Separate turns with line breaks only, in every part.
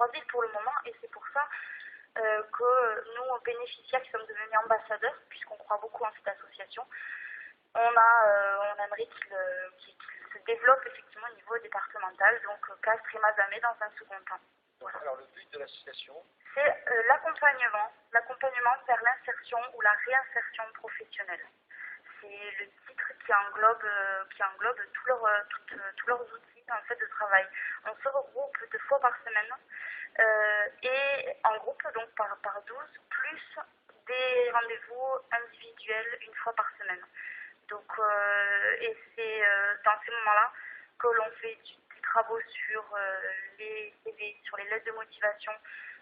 3 villes pour le moment, et c'est pour ça que nous, bénéficiaires qui sommes devenus ambassadeurs, puisqu'on croit beaucoup en cette association, on aimerait qu'il se développe effectivement au niveau départemental, donc Castres et Mazamet dans un second temps.
Voilà. Alors le but de l'association,
c'est l'accompagnement vers l'insertion ou la réinsertion professionnelle. C'est le titre qui englobe tous leurs outils en fait, de travail. On se regroupe 2 fois par semaine et en groupe donc par 12, plus des rendez-vous individuels 1 fois par semaine. Donc, et c'est dans ces moments-là que l'on fait des travaux sur les CV, sur les lettres de motivation,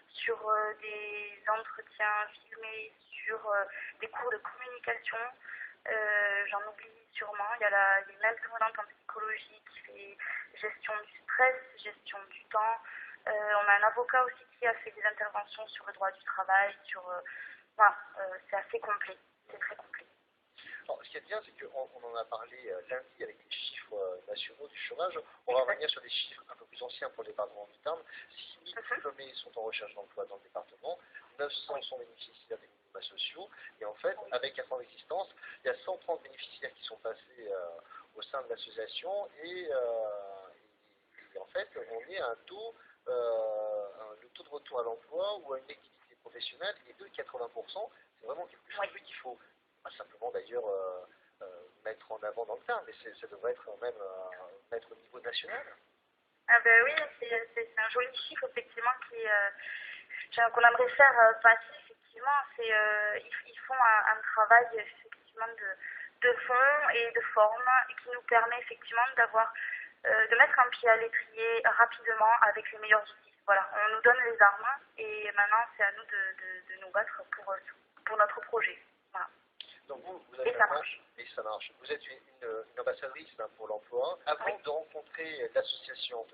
sur des entretiens filmés, sur des cours de communication. J'en oublie sûrement. Il y a une intervenante en psychologie qui fait gestion du stress, gestion du temps. On a un avocat aussi qui a fait des interventions sur le droit du travail. Voilà, c'est assez complet. C'est très complet.
Alors, ce qui est bien, c'est qu'on en a parlé lundi avec les chiffres nationaux du chômage. On va revenir sur des chiffres un peu plus anciens pour le département du Tarn. 6 000 diplômés sont en recherche d'emploi dans le département, 900 sont bénéficiaires des minima sociaux, et en fait, avec 4 ans d'existence, il y a 130 bénéficiaires qui sont passés au sein de l'association, et en fait, on est à un taux, le taux de retour à l'emploi ou à une activité professionnelle qui est de 80%. C'est vraiment quelque chose qu'il faut pas simplement d'ailleurs mettre en avant dans le terme, mais ça devrait être même mettre au niveau national.
Ah ben oui, c'est un joli chiffre effectivement qu'on aimerait faire passer effectivement. Ils font un travail effectivement de fond et de forme qui nous permet effectivement de mettre un pied à l'étrier rapidement avec les meilleurs outils. Voilà, on nous donne les armes et maintenant c'est à nous de nous battre pour notre projet. Voilà.
Donc vous êtes et ça marche. Vous êtes une ambassadrice pour l'emploi. Avant de rencontrer l'association,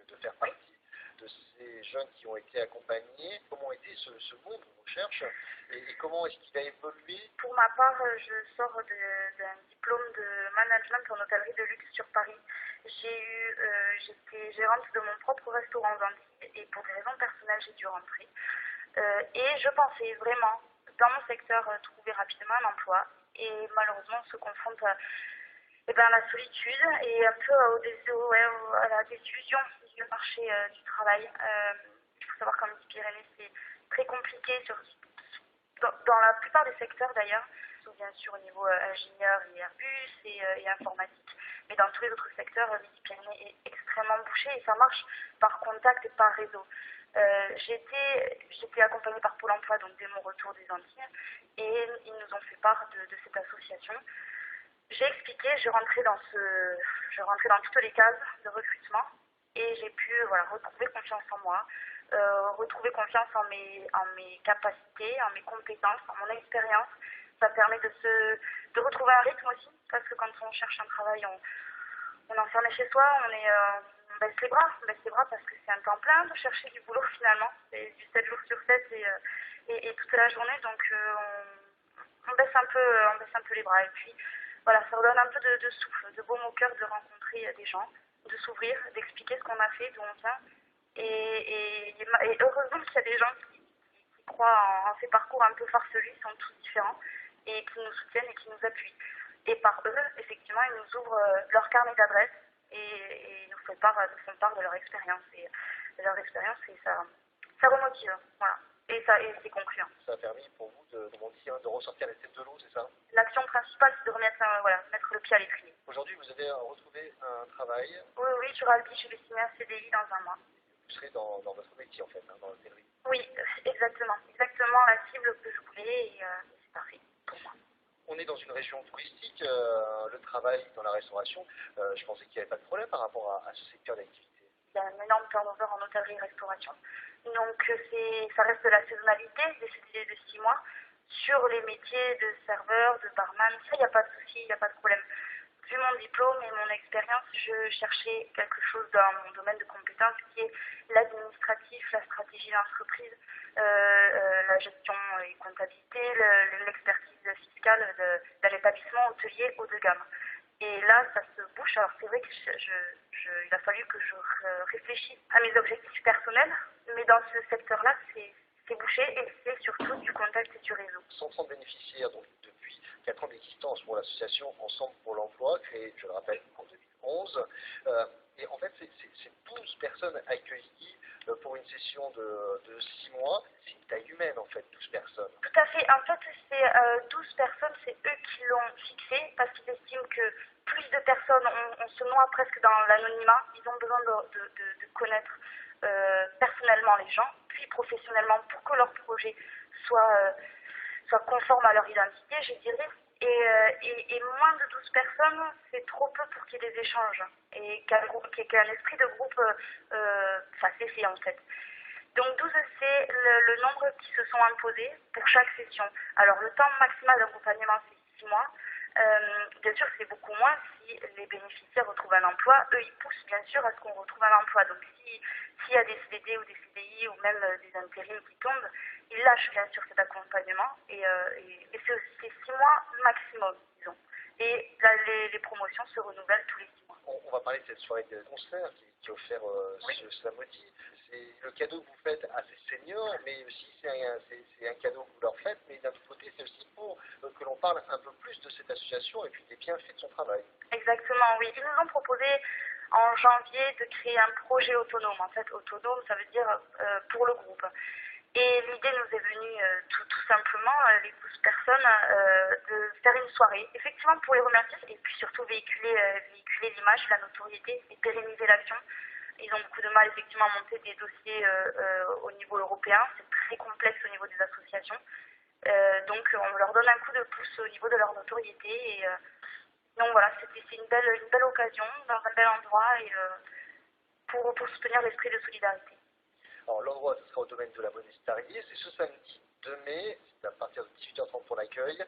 de faire partie de ces jeunes qui ont été accompagnés, comment était ce monde de recherche et comment est-ce qu'il a évolué?
Pour ma part, je sors d'un diplôme de management en hôtellerie de luxe sur Paris. J'étais gérante de mon propre restaurant Zanti et pour des raisons personnelles, j'ai dû rentrer. Et je pensais vraiment, dans mon secteur, trouver rapidement un emploi. Et malheureusement, on se confronte à la solitude et un peu à la désillusion du marché du travail. Il faut savoir qu'en Midi-Pyrénées, c'est très compliqué, dans la plupart des secteurs d'ailleurs, bien sûr au niveau ingénieur et Airbus et informatique, mais dans tous les autres secteurs, Midi-Pyrénées est extrêmement bouché et ça marche par contact et par réseau. J'étais accompagnée par Pôle emploi donc dès mon retour des Antilles et ils nous ont fait part de cette association. J'ai expliqué, je rentrais dans toutes les cases de recrutement et j'ai pu retrouver confiance en moi, retrouver confiance en mes capacités, en mes compétences, en mon expérience. Ça permet de retrouver un rythme aussi parce que quand on cherche un travail, on est enfermé chez soi, on baisse les bras parce que c'est un temps plein de chercher du boulot finalement. C'est du 7 jours sur 7 et toute la journée, donc on baisse un peu les bras. Et puis voilà, ça redonne un peu de souffle, de baume au cœur de rencontrer des gens, de s'ouvrir, d'expliquer ce qu'on a fait, d'où on vient. Et heureusement qu'il y a des gens qui croient en ces parcours un peu farfelus, ils sont tous différents, et qui nous soutiennent et qui nous appuient. Et par eux, effectivement, ils nous ouvrent leur carnet d'adresses et nous font part de leur expérience. Et ça remotive, voilà. Et c'est concluant.
Ça a permis pour vous de ressortir la tête de l'eau, c'est ça?
L'action principale, c'est de mettre le pied à l'étrier.
Aujourd'hui, vous avez retrouvé un travail?
Oui, sur Albi, je vais signer un CDI dans un mois.
Vous serez dans votre métier, en fait, dans l'hôtellerie.
Oui, exactement la cible que je voulais et c'est parfait pour moi.
On est dans une région touristique, le travail dans la restauration, je pensais qu'il n'y avait pas de problème par rapport à ce secteur d'activité.
Il y a un énorme turnover en hôtellerie et restauration. Donc ça reste de la saisonnalité, des CDD de 6 mois. Sur les métiers de serveur, de barman, ça, il n'y a pas de souci, il n'y a pas de problème. Vu mon diplôme et mon expérience, je cherchais quelque chose dans mon domaine de compétences qui est l'administratif, la stratégie d'entreprise, la gestion et comptabilité, l'expertise fiscale d'un établissement hôtelier haut de gamme. Et là, ça se bouche. Alors c'est vrai que il a fallu que je réfléchisse à mes objectifs personnels, mais dans ce secteur-là, c'est bouché et c'est surtout du contact et du réseau.
130 bénéficiaires, donc depuis 4 ans d'existence pour l'association Ensemble pour l'emploi, créée, je le rappelle, en 2011. Et en fait, c'est 12 personnes accueillies pour une session de 6 mois. C'est une taille humaine, en fait, 12 personnes.
Tout à fait. En fait, c'est 12 personnes, c'est eux qui l'ont fixé parce qu'ils estiment que plus de personnes, on se noie presque dans l'anonymat. Ils ont besoin de connaître personnellement les gens, puis professionnellement pour que leur projet soit conforme à leur identité, je dirais. Et moins de 12 personnes, c'est trop peu pour qu'il y ait des échanges et qu'un esprit de groupe s'est en fait. Donc 12, c'est le nombre qui se sont imposés pour chaque session. Alors le temps maximal d'accompagnement, c'est 6 mois. Bien sûr, c'est beaucoup moins si les bénéficiaires retrouvent un emploi. Eux, ils poussent bien sûr à ce qu'on retrouve un emploi. Donc s'il y a des CDD ou des CDI ou même des intérims qui tombent, ils lâchent bien sûr cet accompagnement. Et c'est 6 mois maximum, disons. Et là, les promotions se renouvellent tous les 6 mois.
On va parler de cette soirée de concert qui est offerte
Oui.
ce samedi. C'est le cadeau que vous faites à ces seniors, mais aussi c'est un cadeau que vous leur faites, mais d'un autre côté, c'est aussi pour que l'on parle un peu plus de cette association et puis des bienfaits de son travail.
Exactement, oui. Ils nous ont proposé en janvier de créer un projet autonome. En fait, autonome, ça veut dire pour le groupe. Et l'idée nous est venue tout simplement, les 12 personnes, de faire une soirée, effectivement pour les remercier et puis surtout véhiculer l'image, la notoriété et pérenniser l'action. Ils ont beaucoup de mal effectivement à monter des dossiers au niveau européen, c'est très complexe au niveau des associations. Donc on leur donne un coup de pouce au niveau de leur notoriété. Et donc voilà, c'est une belle occasion, dans un bel endroit et pour soutenir l'esprit de solidarité.
Alors l'endroit, ce sera au domaine de la Monestarié, c'est ce samedi 2 mai, c'est à partir de 18h30 pour l'accueil.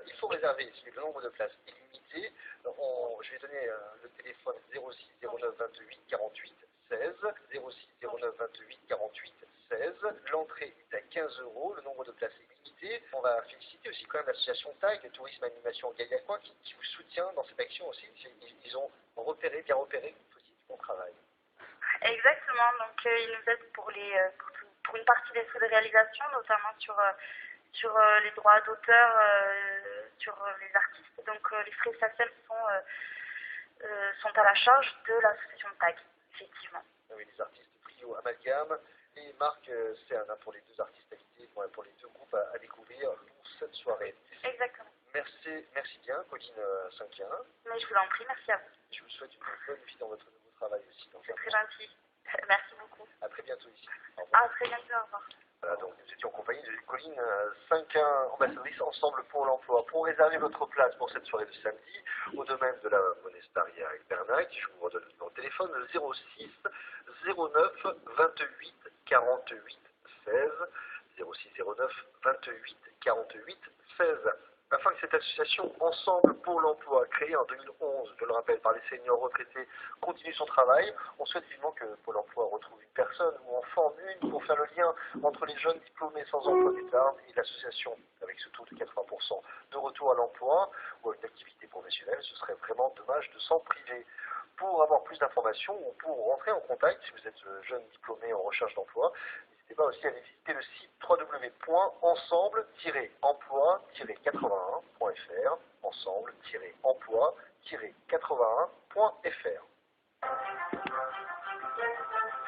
Il faut réserver, si le nombre de places est limité. Je vais donner le téléphone 06 09 28 48 16, 06 09 28 48 16. L'entrée est à 15 €, le nombre de places est limité. On va féliciter aussi quand même l'association TAG, Tourisme Animation Gaillacois, qui vous soutient dans cette action aussi. Ils ont bien repéré que vous faisiez du bon travail.
Exactement, donc ils nous aident pour une partie des frais de réalisation, notamment sur les droits d'auteur, sur les artistes. Donc les frais SACEM sont à la charge de l'association TAG, effectivement.
Oui, les artistes trio Amalgame et Marc Cern pour les deux artistes invités, pour les deux groupes à découvrir pour cette soirée.
Exactement.
Merci bien, Colline Cinquin.
Mais je vous en prie, merci à vous.
Je vous souhaite une bonne vie dans votre nouveau travail aussi.
C'est très gentil. Merci beaucoup.
À très bientôt ici. Au revoir.
À très bientôt, au revoir.
Voilà, donc nous étions en compagnie de Colline Cinquin, ambassadrice Ensemble pour l'emploi. Pour réserver votre place pour cette soirée de samedi, au domaine de la Monestaria avec Bernac, je vous redonne le numéro de téléphone 06 09 28 48 16, 06 09 28 48 16. Afin que cette association Ensemble pour l'emploi, créée en 2011, je le rappelle, par les seniors retraités, continue son travail, on souhaite vivement que Pôle emploi retrouve une personne ou en forme une pour faire le lien entre les jeunes diplômés sans emploi d'État et l'association avec ce taux de 80% de retour à l'emploi ou à une activité professionnelle. Ce serait vraiment dommage de s'en priver. Pour avoir plus d'informations ou pour rentrer en contact, si vous êtes jeune diplômé en recherche d'emploi, n'hésitez pas aussi à aller visiter le site www.ensemble-emploi-81.fr, ensemble-emploi-81.fr.